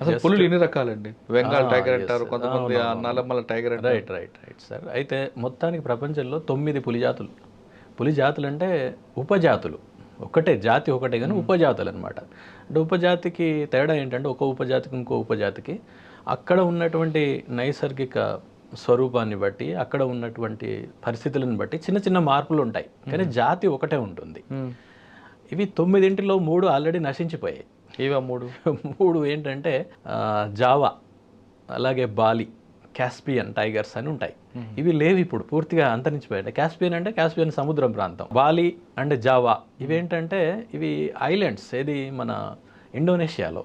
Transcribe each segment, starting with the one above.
అసలు పులులు ఎన్ని రకాలండి? బెంగాల్ టైగర్ అంటారు కొంతమంది, నల్లమల టైగర్ అంటారు. Right right right sir. అయితే మొత్తానికి ప్రపంచంలో 9 పులి జాతులు. పులి జాతులు అంటే ఉపజాతులు, ఒకటే జాతి ఒకటే కానీ ఉపజాతులు అనమాట. అంటే ఉపజాతికి తేడా ఏంటంటే ఒక ఉపజాతికి ఇంకో ఉపజాతికి అక్కడ ఉన్నటువంటి నైసర్గిక స్వరూపాన్ని బట్టి, అక్కడ ఉన్నటువంటి పరిస్థితులను బట్టి చిన్న చిన్న మార్పులు ఉంటాయి, కానీ జాతి ఒకటే ఉంటుంది. ఇవి 9లో 3 ఆల్రెడీ నశించిపోయాయి. ఇవా 3? 3 ఏంటంటే జావా, అలాగే బాలి, కాస్పియన్ టైగర్స్ అని ఉంటాయి. ఇవి లేవు, ఇప్పుడు పూర్తిగా అంతరించిపోయాయి. కాస్పియన్ అంటే కాస్పియన్ సముద్రం ప్రాంతం. బాలి అండ్ జావా ఇవేంటంటే ఇవి ఐలాండ్స్, ఏది మన ఇండోనేషియాలో,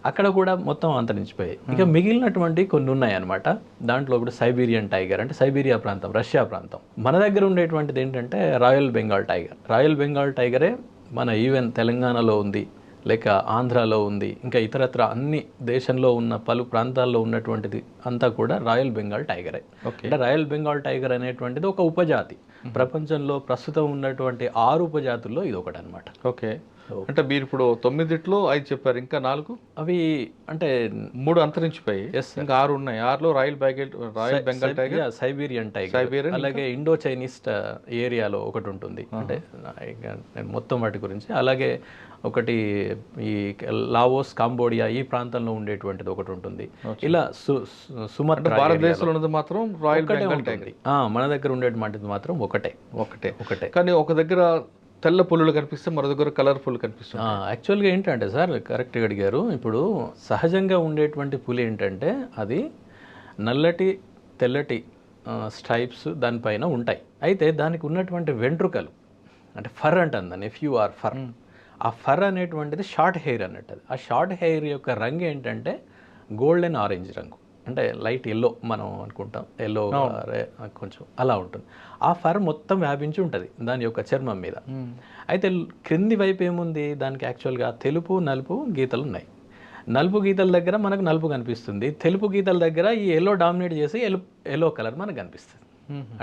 అక్కడ కూడా మొత్తం అంతరించిపోయాయి. ఇక మిగిలినటువంటి కొన్ని ఉన్నాయి అనమాట. దాంట్లో ఇప్పుడు సైబీరియన్ టైగర్ అంటే సైబీరియా ప్రాంతం, రష్యా ప్రాంతం. మన దగ్గర ఉండేటువంటిది ఏంటంటే royal Bengal tiger. Royal Bengal టైగరే మన ఈవెన్ తెలంగాణలో ఉంది, లేక ఆంధ్రాలో ఉంది, ఇంకా ఇతరత్ర అన్ని దేశంలో ఉన్న పలు ప్రాంతాల్లో ఉన్నటువంటిది అంతా కూడా రాయల్ బెంగాల్ టైగరే. అంటే రాయల్ బెంగాల్ టైగర్ అనేటువంటిది ఒక ఉపజాతి. ప్రపంచంలో ప్రస్తుతం ఉన్నటువంటి 6 ఉపజాతుల్లో ఇది ఒకటి అనమాట. ఓకే. అంటే మీరు ఇప్పుడు 9లో 5 చెప్పారు, ఇంకా 4? అవి అంటే 3 అంతరించిపోయి ఇంకా 6 ఉన్నాయి. 6లో royal Bengal tiger, Siberian tiger, అలాగే ఇండో చైనీస్ ఏరియాలో ఒకటి ఉంటుంది. అంటే నేను మొత్తం వాటి గురించి, అలాగే ఒకటి ఈ లావోస్, కాంబోడియా ఈ ప్రాంతంలో ఉండేటువంటిది ఒకటి ఉంటుంది. ఇలా సుమత్రా, భారతదేశంలో ఉన్నది మాత్రం రాయల్ బెంగాల్ టైగర్. మన దగ్గర ఉండేటువంటిది మాత్రం ఒకటే. కానీ ఒక దగ్గర తెల్ల పులులు కనిపిస్తే మరో దగ్గర కలర్ఫుల్ కనిపిస్తుంది. యాక్చువల్గా ఏంటంటే సార్, కరెక్ట్గా అడిగారు. ఇప్పుడు సహజంగా ఉండేటువంటి పులి ఏంటంటే అది నల్లటి తెల్లటి స్ట్రైప్స్ దానిపైన ఉంటాయి. అయితే దానికి ఉన్నటువంటి వెంట్రుకలు అంటే ఫర్ అంటాను దాన్ని, FUR ఫర్. ఆ ఫర్ అనేటువంటిది షార్ట్ హెయిర్ అన్నట్టు. ఆ షార్ట్ హెయిర్ యొక్క రంగు ఏంటంటే గోల్డెన్ ఆరెంజ్ రంగు, అంటే లైట్ ఎల్లో మనం అనుకుంటాం, ఎల్లో కొంచెం అలా ఉంటుంది. ఆ ఫర్ మొత్తం వ్యాపించి ఉంటుంది దాని యొక్క చర్మం మీద. అయితే క్రింది వైపు ఏముంది దానికి, యాక్చువల్గా తెలుపు నలుపు గీతలు ఉన్నాయి. నలుపు గీతల దగ్గర మనకు నలుపు కనిపిస్తుంది, తెలుపు గీతల దగ్గర ఈ ఎల్లో డామినేట్ చేసి ఎల్లో కలర్ మనకు కనిపిస్తుంది.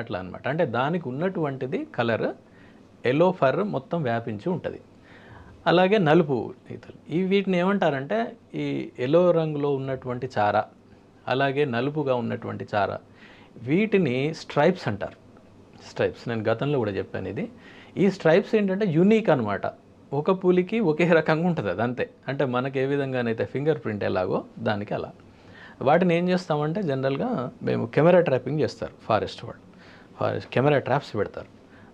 అట్లా అనమాట. అంటే దానికి ఉన్నటువంటిది కలర్ ఎల్లో ఫర్ మొత్తం వ్యాపించి ఉంటుంది. అలాగే నలుపు గీతలు, వీటిని ఏమంటారంటే ఈ ఎల్లో రంగులో ఉన్నటువంటి చార, అలాగే నలుపుగా ఉన్నటువంటి చార, వీటిని స్ట్రైప్స్ అంటారు. స్ట్రైప్స్ నేను గతంలో కూడా చెప్పాను ఇది. ఈ స్ట్రైప్స్ ఏంటంటే యూనిక్ అనమాట. ఒక పులికి ఒకే రకంగా ఉంటుంది అది, అంతే. అంటే మనకి ఏ విధంగానైతే ఫింగర్ ప్రింట్ ఎలాగో దానికి అలా. వాటిని ఏం చేస్తామంటే జనరల్గా మేము కెమెరా ట్రాపింగ్ చేస్తారు ఫారెస్ట్ వాళ్ళు. కెమెరా ట్రాప్స్ పెడతారు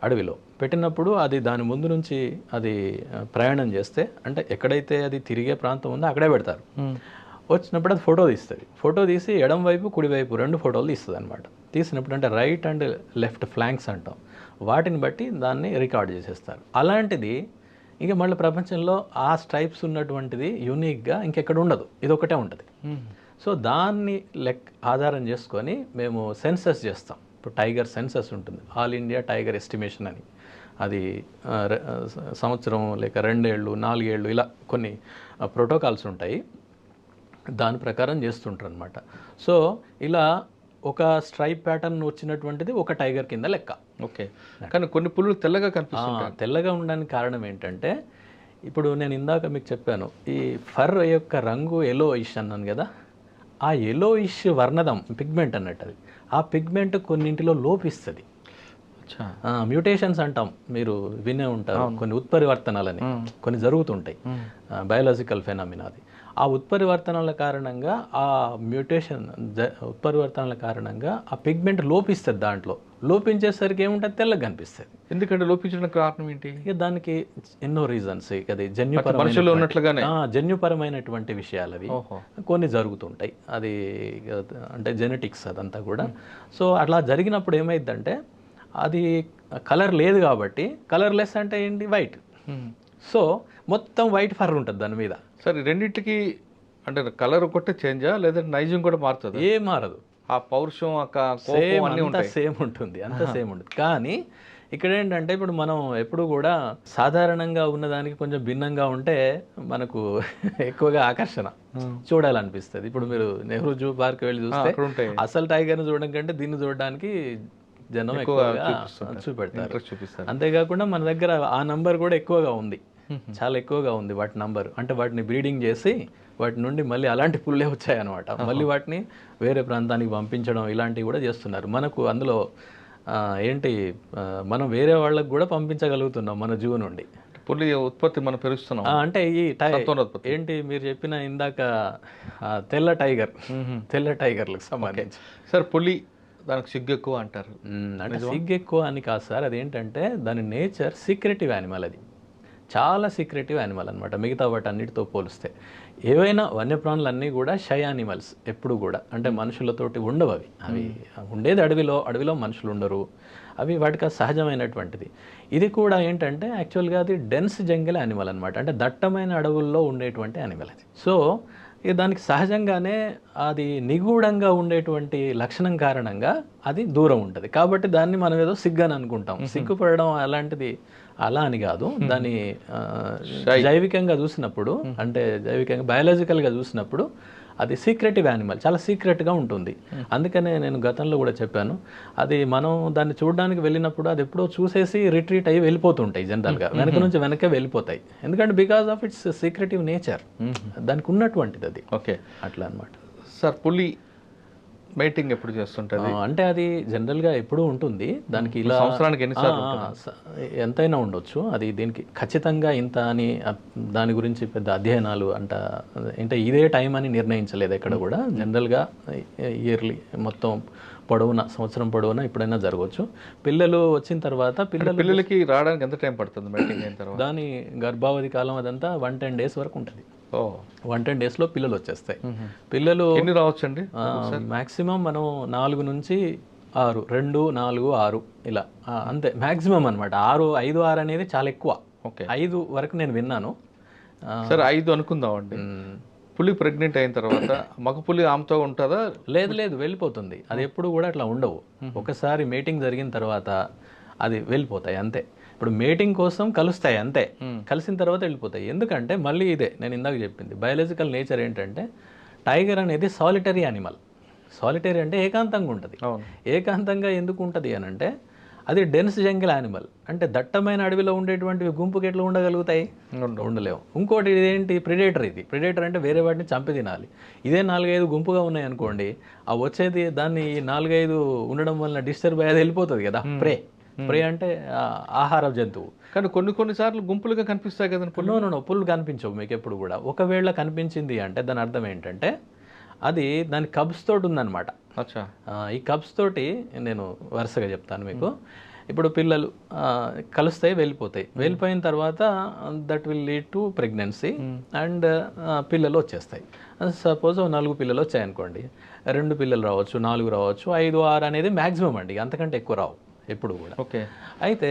అడవిలో. పెట్టినప్పుడు అది దాని ముందు నుంచి అది ప్రయాణం చేస్తే, అంటే ఎక్కడైతే అది తిరిగే ప్రాంతం ఉందో అక్కడే పెడతారు. వచ్చినప్పుడు అది ఫోటో తీస్తుంది. ఫోటో తీసి ఎడం వైపు కుడివైపు 2 ఫోటోలు తీస్తుంది అనమాట. తీసినప్పుడు అంటే రైట్ అండ్ లెఫ్ట్ ఫ్లాంక్స్ అంటాం, వాటిని బట్టి దాన్ని రికార్డ్ చేసేస్తారు. అలాంటిది ఇంకా మళ్ళీ ప్రపంచంలో ఆ స్ట్రైప్స్ ఉన్నటువంటిది యూనిక్గా ఇంకెక్కడ ఉండదు, ఇది ఒకటే ఉంటుంది. సో దాన్ని ఆధారం చేసుకొని మేము సెన్సస్ చేస్తాం. ఇప్పుడు టైగర్ సెన్సస్ ఉంటుంది, ఆల్ ఇండియా టైగర్ ఎస్టిమేషన్ అని. అది సంవత్సరం లేక 2 ఏళ్ళు 4 ఏళ్ళు ఇలా కొన్ని ప్రోటోకాల్స్ ఉంటాయి, దాని ప్రకారం చేస్తుంటారు అనమాట. సో ఇలా ఒక స్ట్రైప్ ప్యాటర్న్ వచ్చినటువంటిది ఒక టైగర్ కింద లెక్క. ఓకే. కానీ కొన్ని పులులు తెల్లగా కనిపిస్తాయి. తెల్లగా ఉండడానికి కారణం ఏంటంటే, ఇప్పుడు నేను ఇందాక మీకు చెప్పాను ఈ ఫర్ యొక్క రంగు ఎల్లో ఇష్ అన్నాను కదా, ఆ ఎల్లో ఇష్ వర్ణదం పిగ్మెంట్ అన్నట్టు. అది ఆ పిగ్మెంట్ కొన్నింటిలో లోపిస్తుంది. మ్యూటేషన్స్ అంటాం, మీరు వినే ఉంటారు, కొన్ని ఉత్పరివర్తనాలని కొన్ని జరుగుతుంటాయి, బయాలజికల్ ఫెనామినా. అది ఆ ఉత్పరివర్తనాల కారణంగా, ఆ మ్యూటేషన్ ఉత్పరివర్తనాల కారణంగా ఆ పిగ్మెంట్ లోపిస్తుంది. దాంట్లో లోపించేసరికి ఏముంటుంది, తెల్లగా కనిపిస్తుంది. ఎందుకంటే లోపించడానికి కారణం ఏంటి? ఇక దానికి ఎన్నో రీజన్స్. అది జన్యుపరమైనటువంటి విషయాలు అవి కొన్ని జరుగుతుంటాయి. అది అంటే జెనెటిక్స్ అదంతా కూడా. సో అట్లా జరిగినప్పుడు ఏమైందంటే, అది కలర్ లేదు కాబట్టి, కలర్లెస్ అంటే ఏంటి, వైట్. సో మొత్తం వైట్ ఫర్ ఉంటుంది దాని మీద. సరే, రెండింటికి అంటే కలర్ ఒకటే చేంజా లేదంటే నైజం కూడా మారుతుంది? ఏం మారదు, ఆ పౌరుషం సేమ్ ఉంటుంది, అంత సేమ్ ఉంటుంది. కానీ ఇక్కడ ఏంటంటే, ఇప్పుడు మనం ఎప్పుడు కూడా సాధారణంగా ఉన్నదానికి కొంచెం భిన్నంగా ఉంటే మనకు ఎక్కువగా ఆకర్షణ చూడాలనిపిస్తుంది. ఇప్పుడు మీరు నెహ్రూ జూ పార్క్ వెళ్ళి చూస్తే అసలు టైగర్ని చూడడం కంటే దీన్ని చూడడానికి జనం ఎక్కువగా చూపెడతారు. అంతేకాకుండా మన దగ్గర ఆ నంబర్ కూడా ఎక్కువగా ఉంది. చాలా ఎక్కువగా ఉంది వాటి నంబర్. అంటే వాటిని బ్రీడింగ్ చేసి వాటి నుండి మళ్ళీ అలాంటి పుల్లే వచ్చాయన్నమాట. మళ్ళీ వాటిని వేరే ప్రాంతానికి పంపించడం ఇలాంటివి కూడా చేస్తున్నారు. మనకు అందులో ఏంటి మనం వేరే వాళ్ళకు కూడా పంపించగలుగుతున్నాం మన జూ నుండి. పులి ఉత్పత్తి మనం పెరుగుతున్నాం. అంటే ఈ ఏంటి మీరు చెప్పిన ఇందాక తెల్ల టైగర్లకు సంబంధించి. సార్ పులి దానికి సిగ్గు ఎక్కువ అంటారు. అంటే సిగ్గు ఎక్కువ అని కాదు సార్, అదేంటంటే దాని నేచర్ సీక్రెటివ్ యానిమల్. అది చాలా సీక్రెటివ్ యానిమల్ అనమాట మిగతా వాటి అన్నిటితో పోలిస్తే. ఏవైనా వన్యప్రాణులన్నీ కూడా షై యానిమల్స్ ఎప్పుడు కూడా, అంటే మనుషులతోటి ఉండవు అవి. అవి ఉండేది అడవిలో మనుషులు ఉండరు. అవి వాటికి సహజమైనటువంటిది. ఇది కూడా ఏంటంటే యాక్చువల్గా అది డెన్స్ జంగిల్ యానిమల్ అనమాట. అంటే దట్టమైన అడవుల్లో ఉండేటువంటి యానిమల్ అది. సో దానికి సహజంగానే అది నిగూఢంగా ఉండేటువంటి లక్షణం కారణంగా అది దూరం ఉంటుంది. కాబట్టి దాన్ని మనం ఏదో సిగ్గని అనుకుంటాం. సిగ్గుపడడం అలాంటిది అలా అని కాదు. దాన్ని జైవికంగా చూసినప్పుడు, అంటే జైవికంగా బయాలజికల్గా చూసినప్పుడు అది సీక్రెటివ్ యానిమల్, చాలా సీక్రెట్గా ఉంటుంది. అందుకనే నేను గతంలో కూడా చెప్పాను, అది మనం దాన్ని చూడడానికి వెళ్ళినప్పుడు అది ఎప్పుడో చూసేసి రిట్రీట్ అయ్యి వెళ్ళిపోతుంటాయి. జనరల్గా వెనకే వెళ్ళిపోతాయి. ఎందుకంటే because of it's secretive nature, దానికి ఉన్నటువంటిది అది. ఓకే, అట్లా అనమాట. సార్ పులి మేటింగ్ ఎప్పుడు చేస్తుంటుంది? అంటే అది జనరల్గా ఎప్పుడూ ఉంటుంది. దానికి ఇలా సంవత్సరానికి ఎన్నిసార్లు ఎంతైనా ఉండొచ్చు. అది దీనికి ఖచ్చితంగా ఇంత అని దాని గురించి పెద్ద అధ్యయనాలు అంటే ఇదే టైం అని నిర్ణయించలేదు ఎక్కడ కూడా. జనరల్గా ఇయర్లీ మొత్తం సంవత్సరం పొడవునా ఎప్పుడైనా జరగవచ్చు. పిల్లలు వచ్చిన తర్వాత పిల్లలకి రావడానికి ఎంత టైం పడుతుంది మేటింగ్ అయిన తర్వాత? దాని గర్భావధి కాలం అదంతా 110 days వరకు ఉంటుంది. 110 daysలో పిల్లలు వచ్చేస్తాయి. పిల్లలు ఎన్ని రావచ్చండి? మ్యాక్సిమం మనం 4 నుంచి 6, 2, 4, 6 ఇలా అంతే మ్యాక్సిమం అనమాట. 5, 6 అనేది చాలా ఎక్కువ. 5 వరకు నేను విన్నాను. సరే 5 అనుకుందామండి. పులి ప్రెగ్నెంట్ అయిన తర్వాత మగ పులి ఆమెతో ఉంటుందా? లేదు, వెళ్ళిపోతుంది. అది ఎప్పుడు కూడా అట్లా ఉండవు. ఒకసారి మీటింగ్ జరిగిన తర్వాత అది వెళ్ళిపోతాయి అంతే. ఇప్పుడు మీటింగ్ కోసం కలుస్తాయి అంతే, కలిసిన తర్వాత వెళ్ళిపోతాయి. ఎందుకంటే మళ్ళీ ఇదే నేను ఇందాక చెప్పింది, బయాలజికల్ నేచర్ ఏంటంటే టైగర్ అనేది సాలిటరీ యానిమల్. సాలిటరీ అంటే ఏకాంతంగా ఉంటుంది. ఏకాంతంగా ఎందుకు ఉంటుంది అని అంటే అది డెన్స్ జంగిల్ యానిమల్. అంటే దట్టమైన అడవిలో ఉండేటువంటివి గుంపుకి ఎట్లా ఉండగలుగుతాయి? ఉండలేవు. ఇంకోటి ఇదేంటి, ప్రిడేటర్. ఇది ప్రిడేటర్ అంటే వేరే వాటిని చంపి తినాలి. ఇదే 4-5 గుంపుగా ఉన్నాయి అనుకోండి, ఆ వచ్చేది దాన్ని 4-5 ఉండడం వలన డిస్టర్బ్ అయ్యేది వెళ్ళిపోతుంది కదా. ప్రే అంటే ఆహార జంతువు. కానీ కొన్నిసార్లు గుంపులుగా కనిపిస్తాయి కదా. పుల్లు కనిపించవు మీకు ఎప్పుడు కూడా. ఒకవేళ కనిపించింది అంటే దాని అర్థం ఏంటంటే అది దాని కబ్స్ తోటి ఉందన్నమాట. ఈ కబ్స్ తోటి నేను వరుసగా చెప్తాను మీకు. ఇప్పుడు పిల్లలు కలుస్తాయి, వెళ్ళిపోయిన తర్వాత that will lead to pregnancy and పిల్లలు వచ్చేస్తాయి. సపోజ్ 4 పిల్లలు వచ్చాయనుకోండి, 2 పిల్లలు రావచ్చు, 4 రావచ్చు, 5, 6 అనేది మ్యాక్సిమం అండి. అంతకంటే ఎక్కువ రావు ఎప్పుడు కూడా. అయితే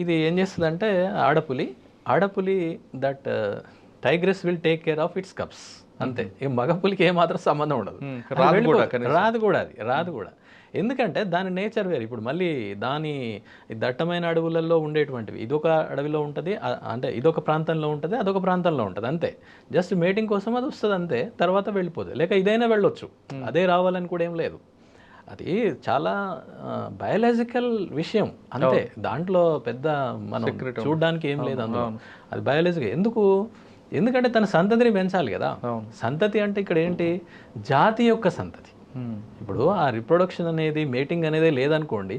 ఇది ఏం చేస్తుందంటే ఆడపులి that tigress will take care of its cubs అంతే. మగపులికి ఏమాత్రం సంబంధం ఉండదు, రాదు కూడా. ఎందుకంటే దాని నేచర్ వేరు. ఇప్పుడు మళ్ళీ దాని దట్టమైన అడవులలో ఉండేటువంటివి ఇదొక అడవిలో ఉంటుంది, అంటే ఇదొక ప్రాంతంలో ఉంటుంది, అదొక ప్రాంతంలో ఉంటుంది అంతే. జస్ట్ మేటింగ్ కోసం అది వస్తుంది అంతే, తర్వాత వెళ్ళిపోతుంది. లేక ఇదైనా వెళ్ళొచ్చు, అదే రావాలని కూడా ఏం లేదు. అది చాలా బయాలజికల్ విషయం అంతే. దాంట్లో పెద్ద మనం చూడడానికి ఏం లేదు అందులో. అది బయాలజికల్. ఎందుకంటే తన సంతతిని పెంచాలి కదా. సంతతి అంటే ఇక్కడ ఏంటి, జాతి యొక్క సంతతి. ఇప్పుడు ఆ రిప్రొడక్షన్ అనేది, మేటింగ్ అనేది లేదనుకోండి,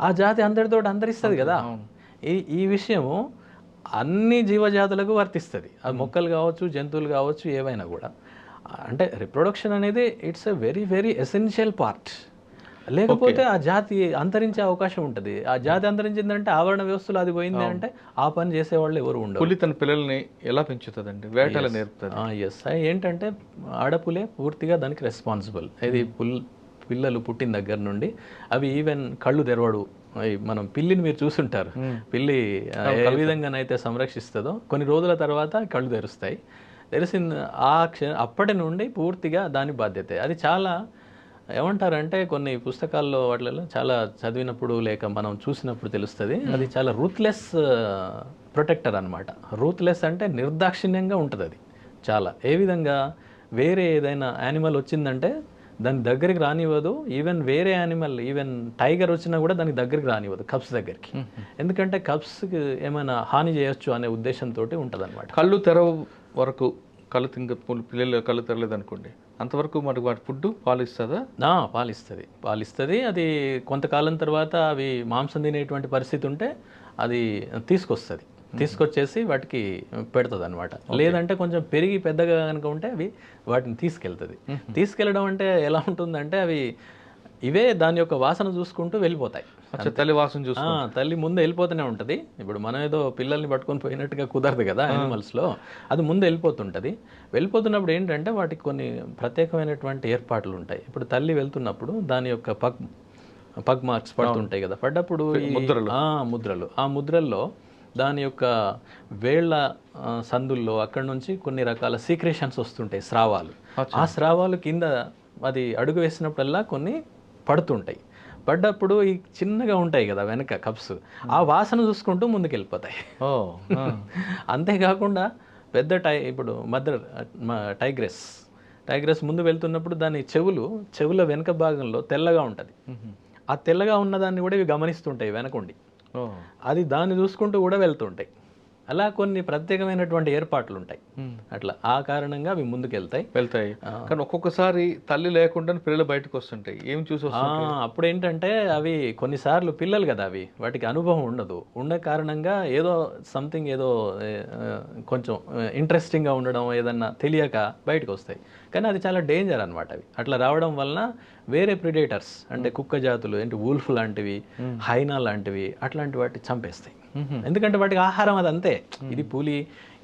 ఆ జాతి అందరితో అంతరిస్తుంది కదా. ఈ విషయము అన్ని జీవజాతులకు వర్తిస్తుంది. అది మొక్కలు కావచ్చు, జంతువులు కావచ్చు, ఏవైనా కూడా. అంటే రిప్రొడక్షన్ అనేది it's a very very essential part. లేకపోతే ఆ జాతి అంతరించే అవకాశం ఉంటుంది. ఆ జాతి అంతరించిందంటే ఆవరణ వ్యవస్థలో అది పోయింది అంటే ఆ పని చేసేవాళ్ళు ఎవరు ఉండరు. పులి తన పిల్లల్ని ఎలా పెంచుతుందండి? వేటలు నేర్పుతుంది. ఎస్, ఏంటంటే ఆడపులే పూర్తిగా దానికి రెస్పాన్సిబుల్. ఇది పిల్లలు పుట్టిన దగ్గర నుండి అవి ఈవెన్ కళ్ళు తెరవడు. మనం పిల్లిని మీరు చూసుంటారు, పిల్లి ఏ విధంగానైతే సంరక్షిస్తుందో కొన్ని రోజుల తర్వాత కళ్ళు తెరుస్తాయి. అప్పటి నుండి పూర్తిగా దాని బాధ్యత. అది చాలా ఏమంటారంటే కొన్ని పుస్తకాల్లో వాటిలో చాలా చదివినప్పుడు లేక మనం చూసినప్పుడు తెలుస్తుంది, అది చాలా రూత్లెస్ ప్రొటెక్టర్ అనమాట. రూత్లెస్ అంటే నిర్దాక్షిణ్యంగా ఉంటుంది అది చాలా. ఏ విధంగా వేరే ఏదైనా యానిమల్ వచ్చిందంటే దాని దగ్గరికి రానివ్వదు. ఈవెన్ వేరే యానిమల్, ఈవెన్ టైగర్ వచ్చినా కూడా దానికి దగ్గరికి రానివ్వదు కప్స్ దగ్గరికి. ఎందుకంటే కప్స్కి ఏమైనా హాని చేయొచ్చు అనే ఉద్దేశంతో ఉంటుంది అనమాట. కళ్ళు తెరవ వరకు పిల్లలు కళ్ళు తెరలేదు అనుకోండి, అంతవరకు మరి వాటి ఫుడ్ పాలిస్తుందా? పాలిస్తుంది. అది కొంతకాలం తర్వాత అవి మాంసం తినేటువంటి పరిస్థితి ఉంటే అది తీసుకొచ్చేసి వాటికి పెడుతుంది అనమాట. లేదంటే కొంచెం పెరిగి పెద్దగా కనుక ఉంటే అవి వాటిని తీసుకెళ్ళడం అంటే ఎలా ఉంటుందంటే అవి ఇవే దాని యొక్క వాసన చూసుకుంటూ వెళ్ళిపోతాయి. తల్లి వాసన చూసి తల్లి ముందు వెళ్ళిపోతూనే ఉంటుంది. ఇప్పుడు మనం ఏదో పిల్లల్ని పట్టుకొని పోయినట్టుగా కుదరదు కదా యానిమల్స్లో, అది ముందు వెళ్ళిపోతున్నప్పుడు ఏంటంటే వాటికి కొన్ని ప్రత్యేకమైనటువంటి ఏర్పాట్లు ఉంటాయి. ఇప్పుడు తల్లి వెళ్తున్నప్పుడు దాని యొక్క పగ్ మార్క్స్ పడుతుంటాయి కదా, పడ్డప్పుడు ముద్రలు, ఆ ముద్రల్లో దాని యొక్క వేళ్ల సందుల్లో అక్కడ నుంచి కొన్ని రకాల సీక్రేషన్స్ వస్తుంటాయి, స్రావాలు. ఆ స్రావాలు కింద అది అడుగు వేసినప్పుడల్లా కొన్ని పడ్డప్పుడు ఈ చిన్నగా ఉంటాయి కదా వెనక కప్స్, ఆ వాసన చూసుకుంటూ ముందుకు వెళ్ళిపోతాయి. అంతేకాకుండా పెద్ద ఇప్పుడు టైగ్రెస్ ముందు వెళ్తున్నప్పుడు దాని చెవుల వెనక భాగంలో తెల్లగా ఉంటుంది. ఆ తెల్లగా ఉన్నదాన్ని కూడా ఇవి గమనిస్తుంటాయి వెనకుండి, అది దాన్ని చూసుకుంటూ కూడా వెళ్తుంటాయి. అలా కొన్ని ప్రత్యేకమైనటువంటి ఏర్పాట్లు ఉంటాయి. అట్లా ఆ కారణంగా అవి ముందుకు వెళ్తాయి. కానీ ఒక్కొక్కసారి తల్లి లేకుండా పిల్లలు బయటకు వస్తుంటాయి, ఏం చూసి అప్పుడు ఏంటంటే అవి కొన్నిసార్లు పిల్లలు కదా, అవి వాటికి అనుభవం ఉండే కారణంగా ఏదో కొంచెం ఇంట్రెస్టింగ్గా ఉండడం, ఏదన్నా తెలియక బయటకు వస్తాయి. కానీ అది చాలా డేంజర్ అనమాట. అవి అట్లా రావడం వలన వేరే ప్రిడేటర్స్ అంటే కుక్క జాతులు ఏంటి, వూల్ఫ్ లాంటివి, హైనా లాంటివి, అట్లాంటి వాటిని చంపేస్తాయి. ఎందుకంటే వాటికి ఆహారం అది అంతే. ఇది పులి,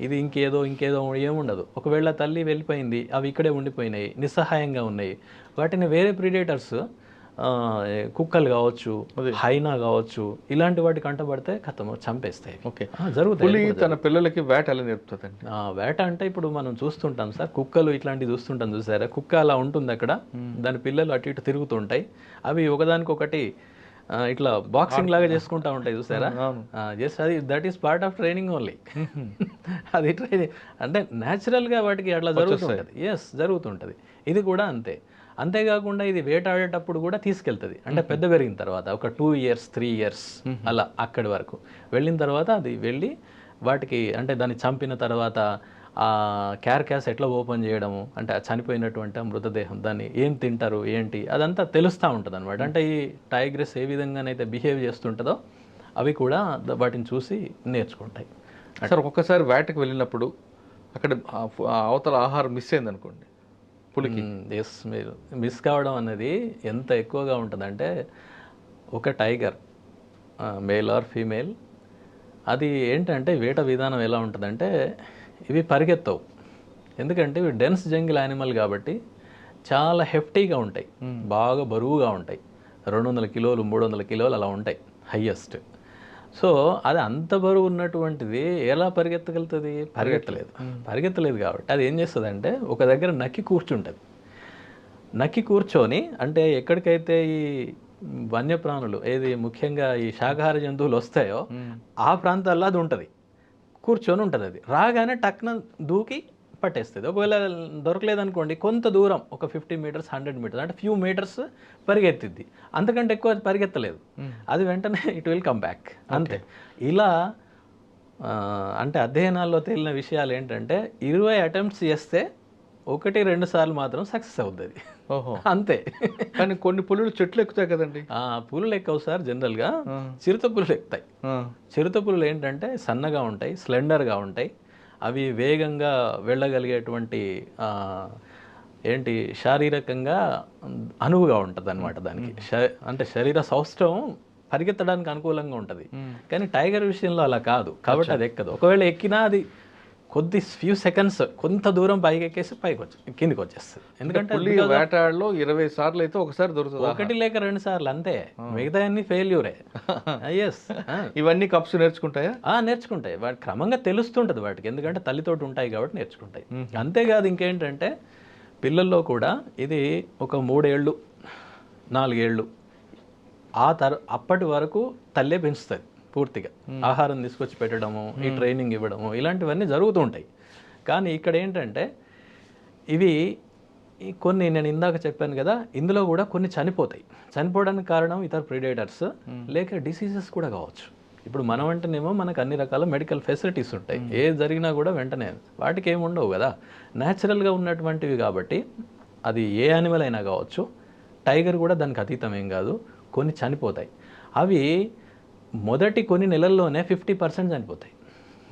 ఇది ఇంకేదో ఏముండదు. ఒకవేళ తల్లి వెళ్ళిపోయింది, అవి ఇక్కడే ఉండిపోయినాయి, నిస్సహాయంగా ఉన్నాయి, వాటిని వేరే ప్రిడేటర్స్ కుక్కలు కావచ్చు, హైనా కావచ్చు, ఇలాంటి వాటి కంటపడితే చంపేస్తాయి. జరుగుతుంది. తన పిల్లలకి వేట ఎలా నేర్పుతుందండి? వేట అంటే ఇప్పుడు మనం చూస్తుంటాం సార్, కుక్కలు ఇట్లాంటివి చూస్తుంటాం, చూసారా? కుక్క అలా ఉంటుంది అక్కడ, దాని పిల్లలు అటు ఇటు తిరుగుతుంటాయి, అవి ఒకదానికొకటి ఇట్లా బాక్సింగ్ లాగా చేసుకుంటా ఉంటాయి, చూసారా? జస్ట్ అది that is part of training only. అది ట్రైనింగ్ అంటే న్యాచురల్గా వాటికి అట్లా జరుగుతుంటుంది. ఇది కూడా అంతే. అంతేకాకుండా ఇది వేటాడేటప్పుడు కూడా తీసుకెళ్తుంది. అంటే పెద్ద పెరిగిన తర్వాత ఒక 2 years 3 years అలా అక్కడి వరకు వెళ్ళిన తర్వాత అది వెళ్ళి వాటికి అంటే దాన్ని చంపిన తర్వాత ఆ క్యార్కాస్ ఎట్లా ఓపెన్ చేయడము, అంటే ఆ చనిపోయినటువంటి మృతదేహం, దాన్ని ఏం తింటారు ఏంటి అదంతా తెలుస్తూ ఉంటుంది అనమాట. అంటే ఈ టైగ్రెస్ ఏ విధంగానైతే బిహేవ్ చేస్తుంటుందో అవి కూడా వాటిని చూసి నేర్చుకుంటాయి. సార్ ఒక్కొక్కసారి వేటకు వెళ్ళినప్పుడు అక్కడ అవతల ఆహారం మిస్ అయింది అనుకోండి, పులికి మీరు మిస్ కావడం అనేది ఎంత ఎక్కువగా ఉంటుందంటే, ఒక టైగర్ మేల్ ఆర్ ఫీమేల్, అది ఏంటంటే వేట విధానం ఎలా ఉంటుందంటే, ఇవి పరిగెత్తవు. ఎందుకంటే ఇవి డెన్స్ జంగిల్ యానిమల్ కాబట్టి చాలా హెఫ్టీగా ఉంటాయి, బాగా బరువుగా ఉంటాయి, 200 కిలోలు 300 కిలోలు అలా ఉంటాయి హయ్యెస్ట్. సో అది అంత బరువు ఉన్నటువంటిది ఎలా పరిగెత్తగలుగుతుంది? పరిగెత్తలేదు కాబట్టి అది ఏం చేస్తుంది అంటే ఒక దగ్గర నక్కి కూర్చొని అంటే ఎక్కడికైతే ఈ వన్యప్రాణులు ఏది ముఖ్యంగా ఈ శాకాహార జంతువులు వస్తాయో ఆ ప్రాంతాల్లో అది ఉంటుంది, కూర్చొని ఉంటుంది. అది రాగానే టక్న దూకి పట్టేస్తుంది. ఒకవేళ దొరకలేదనుకోండి కొంత దూరం ఒక 50 meters 100 meters అంటే ఫ్యూ మీటర్స్ పరిగెత్తిద్ది, అంతకంటే ఎక్కువ అది పరిగెత్తలేదు. అది వెంటనే ఇట్ విల్ కమ్ బ్యాక్, అంతే. ఇలా అంటే అధ్యయనాల్లో తేలిన విషయాలు ఏంటంటే 20 attempts చేస్తే 1-2 సార్లు మాత్రం సక్సెస్ అవుతుంది, అంతే. కానీ కొన్ని పులులు చెట్లు ఎక్కుతాయి కదండి. పులులు ఎక్కవు సార్, జనరల్గా చిరుత పులులు ఎక్కుతాయి. చిరుత పులులు ఏంటంటే సన్నగా ఉంటాయి, స్లెండర్గా ఉంటాయి, అవి వేగంగా వెళ్ళగలిగేటువంటి ఏంటి శారీరకంగా అనువుగా ఉంటుంది అనమాట. దానికి అంటే శరీర సౌష్ఠవం పరిగెత్తడానికి అనుకూలంగా ఉంటుంది. కానీ టైగర్ విషయంలో అలా కాదు కాబట్టి అది ఎక్కదు. ఒకవేళ ఎక్కినా అది కొద్ది ఫ్యూ సెకండ్స్ కొంత దూరం పైకి ఎక్కేసి కిందికి వచ్చేస్తుంది. ఎందుకంటే వేటాడలో 20 సార్లు అయితే ఒకసారి దొరుకుతుంది, 1 లేక 2 సార్లు అంతే, మిగతా అన్ని ఫెయిల్యూరే. ఎస్, ఇవన్నీ కప్స్ నేర్చుకుంటాయా? నేర్చుకుంటాయి. వాటి క్రమంగా తెలుస్తుంటుంది వాటికి, ఎందుకంటే తల్లితోటి ఉంటాయి కాబట్టి నేర్చుకుంటాయి. అంతేకాదు ఇంకేంటంటే పిల్లల్లో కూడా ఇది ఒక 3 ఏళ్ళు 4 ఏళ్ళు అప్పటి వరకు తల్లే పెంచుతుంది పూర్తిగా, ఆహారం తీసుకొచ్చి పెట్టడము, ఈ ట్రైనింగ్ ఇవ్వడము, ఇలాంటివన్నీ జరుగుతూ ఉంటాయి. కానీ ఇక్కడ ఏంటంటే ఇవి కొన్ని నేను ఇందాక చెప్పాను కదా, ఇందులో కూడా కొన్ని చనిపోతాయి. చనిపోవడానికి కారణం ఇతర ప్రిడేటర్స్ లేక డిసీజెస్ కూడా కావచ్చు. ఇప్పుడు మనం అంటేనేమో మనకు అన్ని రకాల మెడికల్ ఫెసిలిటీస్ ఉంటాయి, ఏ జరిగినా కూడా వెంటనే వాటికి ఏమి ఉండవు కదా, న్యాచురల్గా ఉన్నటువంటివి కాబట్టి అది ఏ యానిమల్ అయినా కావచ్చు. టైగర్ కూడా దానికి అతీతం ఏం కాదు. కొన్ని చనిపోతాయి. అవి మొదటి కొన్ని నెలల్లోనే 50% చనిపోతాయి.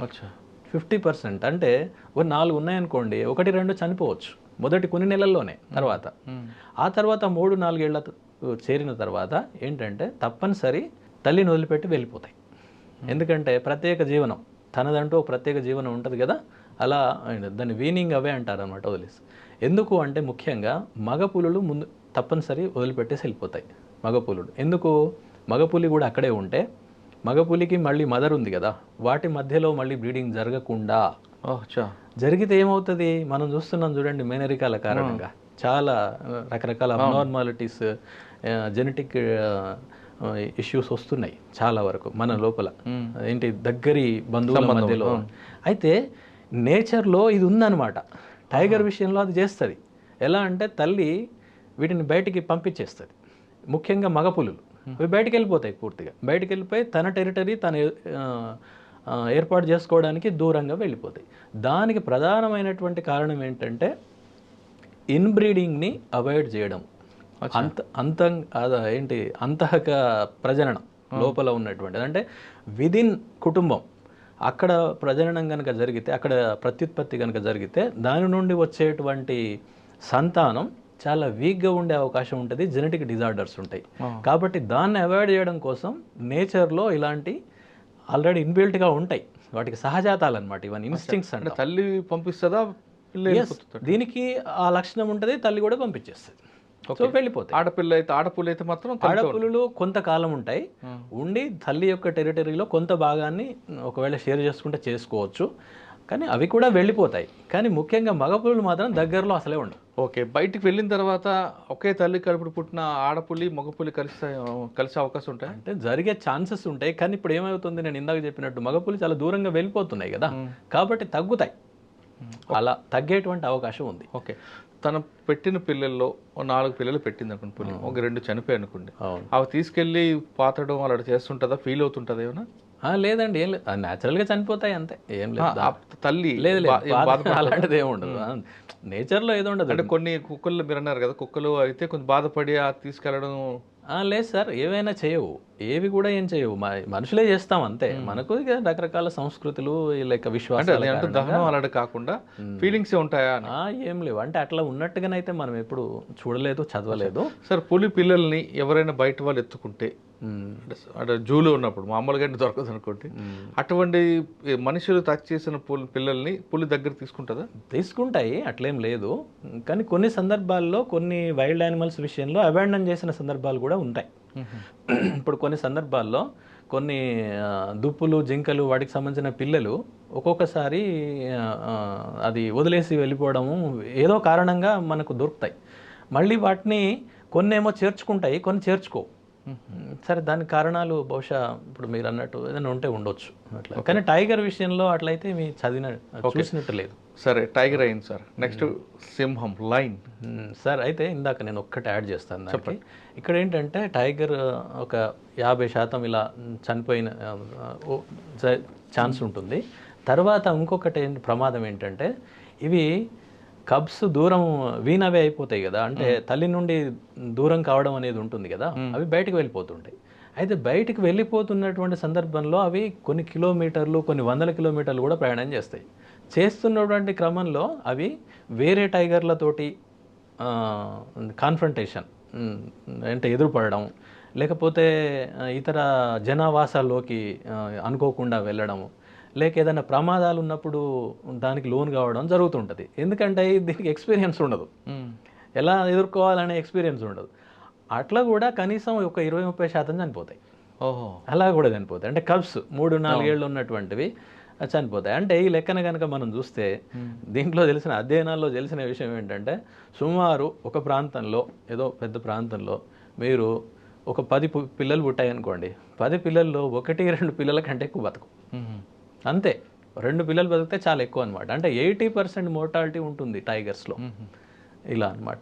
అచ్చా, 50% అంటే ఒక 4 ఉన్నాయనుకోండి, 1-2 చనిపోవచ్చు మొదటి కొన్ని నెలల్లోనే. తర్వాత ఆ తర్వాత 3-4 ఏళ్ళ చేరిన తర్వాత ఏంటంటే తప్పనిసరి తల్లిని వదిలిపెట్టి వెళ్ళిపోతాయి. ఎందుకంటే ప్రత్యేక జీవనం, తనదంటూ ఒక ప్రత్యేక జీవనం ఉంటుంది కదా, అలా దాన్ని వీనింగ్ అవే అంటారు అనమాట, వదిలేసి. ఎందుకు అంటే ముఖ్యంగా మగపులులు ముందు తప్పనిసరి వదిలిపెట్టేసి వెళ్ళిపోతాయి. మగపులులు ఎందుకు, మగపులి కూడా అక్కడే ఉంటే మగపులికి మళ్ళీ మదర్ ఉంది కదా, వాటి మధ్యలో మళ్ళీ బ్రీడింగ్ జరగకుండా, జరిగితే ఏమవుతుంది మనం చూస్తున్నాం చూడండి, మేనరికాల కారణంగా చాలా రకరకాల అబ్నార్మాలిటీస్, జెనెటిక్ ఇష్యూస్ వస్తున్నాయి చాలా వరకు మన లోపల, ఏంటి దగ్గరి బంధువుల మధ్యలో. అయితే నేచర్లో ఇది ఉందన్నమాట. టైగర్ విషయంలో అది చేస్తుంది. ఎలా అంటే తల్లి వీటిని బయటికి పంపించేస్తుంది, ముఖ్యంగా మగపులులు. అవి బయటికి వెళ్ళిపోతాయి, పూర్తిగా బయటికి వెళ్ళిపోయి తన టెరిటరీ తను ఏర్పాటు చేసుకోవడానికి దూరంగా వెళ్ళిపోతాయి. దానికి ప్రధానమైనటువంటి కారణం ఏంటంటే ఇన్బ్రీడింగ్ని అవాయిడ్ చేయడం. ఏంటి అంతఃక ప్రజననం లోపల ఉన్నటువంటిది, అంటే విదిన్ కుటుంబం అక్కడ ప్రజననం కనుక జరిగితే, అక్కడ ప్రత్యుత్పత్తి కనుక జరిగితే దాని నుండి వచ్చేటువంటి సంతానం చాలా వీక్గా ఉండే అవకాశం ఉంటుంది, జెనెటిక్ డిజార్డర్స్ ఉంటాయి. కాబట్టి దాన్ని అవాయిడ్ చేయడం కోసం నేచర్లో ఇలాంటి ఆల్రెడీ ఇన్బిల్ట్గా ఉంటాయి, వాటికి సహజాతాలు అనమాట, ఇవన్నీ ఇన్స్టింక్ట్స్. అంటే తల్లి పంపిస్తుందా, దీనికి ఆ లక్షణం ఉంటుంది, తల్లి కూడా పంపించేస్తుంది. సో వెళ్ళిపోతాయి. ఆడపుల్లు అయితే మాత్రం ఆడపుల్లులు కొంతకాలం ఉంటాయి, ఉండి తల్లి యొక్క టెరిటరీలో కొంత భాగాన్ని ఒకవేళ షేర్ చేసుకుంటే చేసుకోవచ్చు, కానీ అవి కూడా వెళ్ళిపోతాయి. కానీ ముఖ్యంగా మగపుల్లులు మాత్రం దగ్గరలో అసలే ఉండవు. ఓకే, బయటికి వెళ్ళిన తర్వాత ఒకే తల్లి కడుపుడు పుట్టిన ఆడపులి మగపులి కలిసే అవకాశం ఉంటాయి అంటే జరిగే ఛాన్సెస్ ఉంటాయి. కానీ ఇప్పుడు ఏమవుతుంది, నేను ఇందాక చెప్పినట్టు మగపులి చాలా దూరంగా వెళ్ళిపోతున్నాయి కదా, కాబట్టి తగ్గుతాయి, అలా తగ్గేటువంటి అవకాశం ఉంది. ఓకే, తన పెట్టిన పిల్లల్లో 4 పిల్లలు పెట్టింది అనుకోండి పులి, ఒక 2 చనిపోయి అనుకోండి, అవి తీసుకెళ్ళి పాతడం అలా చేస్తుంటుందా, ఫీల్ అవుతుంటుందా ఏమైనా? లేదండి, ఏం లేదు, న్యాచురల్గా చనిపోతాయి అంతే, ఏం లేదు. తల్లి లేదు అలాంటిది ఏమి ఉండదు, నేచర్లో ఏదో ఉండదు. అంటే కొన్ని కుక్కలు మీరు అన్నారు కదా, కుక్కలు అయితే కొంచెం బాధపడి తీసుకెళ్ళడం. లేదు సార్, ఏవైనా చేయవు, ఏవి కూడా ఏం చేయవు, మనుషులే చేస్తాం అంతే. మనకు ఇక రకరకాల సంస్కృతులు లైక్ విశ్వాసాలు అలాంటి కాకుండా ఫీలింగ్స్ ఉంటాయా? ఏం లేవు, అంటే అట్లా ఉన్నట్టుగానైతే మనం ఎప్పుడు చూడలేదు, చదవలేదు. సార్, పులి పిల్లల్ని ఎవరైనా బయట వాళ్ళు ఎత్తుకుంటే, అంటే జూలో ఉన్నప్పుడు మామూలుగా దొరకదు అనుకోండి, అటువంటి మనుషులు టచ్ చేసిన పిల్లల్ని పులి దగ్గర తీసుకుంటుందా? తీసుకుంటాయి, అట్లేం లేదు. కానీ కొన్ని సందర్భాల్లో కొన్ని వైల్డ్ యానిమల్స్ విషయంలో అబాండన్ చేసిన సందర్భాలు కూడా ఉంటాయి. ఇప్పుడు కొన్ని సందర్భాల్లో కొన్ని దుప్పులు, జింకలు, వాటికి సంబంధించిన పిల్లలు ఒక్కొక్కసారి అది వదిలేసి వెళ్ళిపోవడము ఏదో కారణంగా మనకు దొరుకుతాయి. మళ్ళీ వాటిని కొన్నేమో చేర్చుకుంటాయి, కొన్ని చేర్చుకోవు. సరే, దానికి కారణాలు బహుశా ఇప్పుడు మీరు అన్నట్టు ఏదైనా ఉంటే ఉండొచ్చు అట్లా. కానీ టైగర్ విషయంలో అట్లయితే మీ చూసినట్టు లేదు. సరే, టైగర్ అయింది సార్. నెక్స్ట్ సింహం, లైన్. సార్, అయితే ఇందాక నేను ఒక్కటి యాడ్ చేస్తాను దానికి. ఇక్కడ ఏంటంటే టైగర్ ఒక 50% ఇలా చనిపోయిన ఛాన్స్ ఉంటుంది. తర్వాత ఇంకొకటి ప్రమాదం ఏంటంటే, ఇవి కబ్స్ దూరం వీనవే అయిపోతాయి కదా, అంటే తల్లి నుండి దూరం కావడం అనేది ఉంటుంది కదా, అవి బయటకు వెళ్ళిపోతుంటాయి. అయితే బయటకు వెళ్ళిపోతున్నటువంటి సందర్భంలో అవి కొన్ని కిలోమీటర్లు, కొన్ని 100 కిలోమీటర్లు కూడా ప్రయాణం చేస్తాయి. చేస్తున్నటువంటి క్రమంలో అవి వేరే టైగర్లతోటి కాన్ఫ్రంటేషన్ అంటే ఎదురుపడడం, లేకపోతే ఇతర జనావాసాల్లోకి అనుకోకుండా వెళ్ళడము, లేక ఏదైనా ప్రమాదాలు ఉన్నప్పుడు దానికి లోన్ కావడం జరుగుతుంటుంది. ఎందుకంటే దీనికి ఎక్స్పీరియన్స్ ఉండదు, ఎలా ఎదుర్కోవాలనే ఎక్స్పీరియన్స్ ఉండదు. అట్లా కూడా కనీసం ఒక 20-30% చనిపోతాయి. అలా కూడా చనిపోతాయి. అంటే కబ్స్ 3-4 ఏళ్ళు ఉన్నటువంటివి చనిపోతాయి. అంటే ఈ లెక్కన కనుక మనం చూస్తే దీంట్లో తెలిసిన అధ్యయనాల్లో తెలిసిన విషయం ఏంటంటే, సుమారు ఒక ప్రాంతంలో, ఏదో పెద్ద ప్రాంతంలో మీరు ఒక 10 పిల్లలు పుట్టాయనుకోండి, 10 పిల్లల్లో 1-2 పిల్లల కంటే ఎక్కువ బతుకు, అంతే. 2 పిల్లలు బతికితే చాలా ఎక్కువ అనమాట. అంటే 80% మోర్టాలిటీ ఉంటుంది టైగర్స్లో. ఇలా అన్నమాట.